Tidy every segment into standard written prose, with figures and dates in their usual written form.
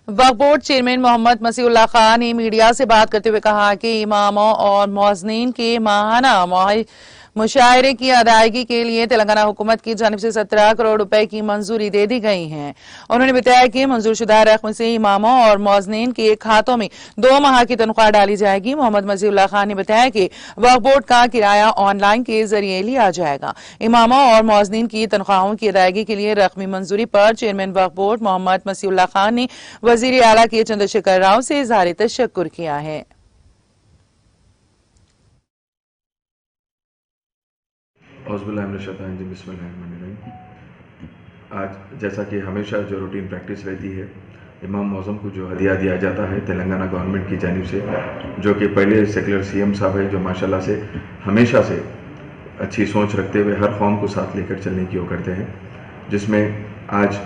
वक्फ board chairman Mohammad मसीहुल्लाह Khan ने media से बात करते हुए कहा कि इमामों और मुअज्जिनीन के माहाना मुशायरे की अदायगी के लिए तेलंगाना हुकूमत की जानिब से 17 करोड़ रुपए की मंजूरी दे दी गई है। उन्होंने बताया कि मंजूर शुदा रकम से इमामों और मुअज्जिनीन के खातों में 2 माह की तनख्वाह डाली जाएगी। मोहम्मद मसीहुल्लाह खान ने बताया कि वक्फ बोर्ड का किराया ऑनलाइन के जरिए लिया जाएगा। इमामों और मुअज्जिनीन की तनख्वाहों की अदायगी के लिए रकमी मंजूरी पर चेयरमैन वक्फ बोर्ड मोहम्मद मसीहुल्लाह खान ने वजीर आला के चंद्रशेखर राव से इज़हार तशक्कुर किया है। आज जैसा कि हमेशा जो रूटीन प्रैक्टिस रहती है, इमाम मौज़म को जो हदिया दिया जाता है तेलंगाना गवर्नमेंट की जानिब से, जो कि पहले सेकुलर सीएम साहब है, जो माशाल्लाह से हमेशा से अच्छी सोच रखते हुए हर कौम को साथ लेकर चलने की वो करते हैं, जिसमें आज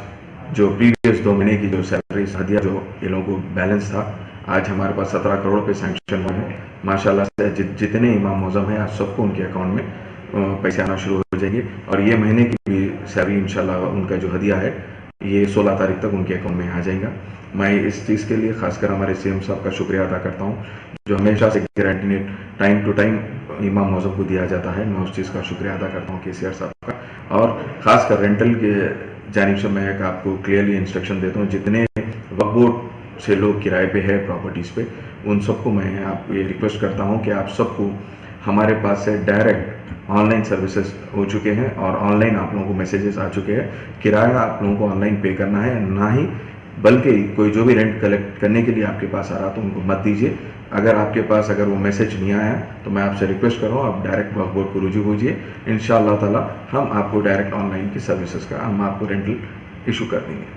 जो प्रीवियस 2 महीने की जो सैलरी हदिया जो ये लोगों को बैलेंस था, आज हमारे पास 17 करोड़ पे सैंक्शन हुए हैं। माशाल्लाह से जितने इमाम मौज़म हैं आज सबको उनके अकाउंट में पैसे आना शुरू हो जाएंगे और ये महीने की भी सैलरी इंशाल्लाह उनका जो हदिया है ये 16 तारीख तक उनके अकाउंट में आ जाएगा। मैं इस चीज़ के लिए खासकर हमारे सीएम साहब का शुक्रिया अदा करता हूँ, जो हमेशा से गारंटी टाइम टू टाइम इमाम मौज़म को दिया जाता है। मैं उस चीज़ का शुक्रिया अदा करता हूँ केसीआर साहब का। और ख़ासकर रेंटल के जानिब से मैं आपको क्लियरली इंस्ट्रक्शन देता हूँ, जितने वक्फ बोर्ड से लोग किराए पे है प्रॉपर्टीज़ पे, उन सबको मैं आप ये रिक्वेस्ट करता हूँ कि आप सबको हमारे पास से डायरेक्ट ऑनलाइन सर्विसेज हो चुके हैं और ऑनलाइन आप लोगों को मैसेजेस आ चुके हैं। किराया आप लोगों को ऑनलाइन पे करना है, ना ही बल्कि कोई जो भी रेंट कलेक्ट करने के लिए आपके पास आ रहा तो उनको मत दीजिए। अगर आपके पास अगर वो मैसेज नहीं आया तो मैं आपसे रिक्वेस्ट कर रहा हूँ, आप डायरेक्ट वक्फ बोर्ड को रुजू कीजिए। इंशाअल्लाह ताला हम आपको डायरेक्ट ऑनलाइन की सर्विसेज का हम आपको रेंटल इशू कर देंगे।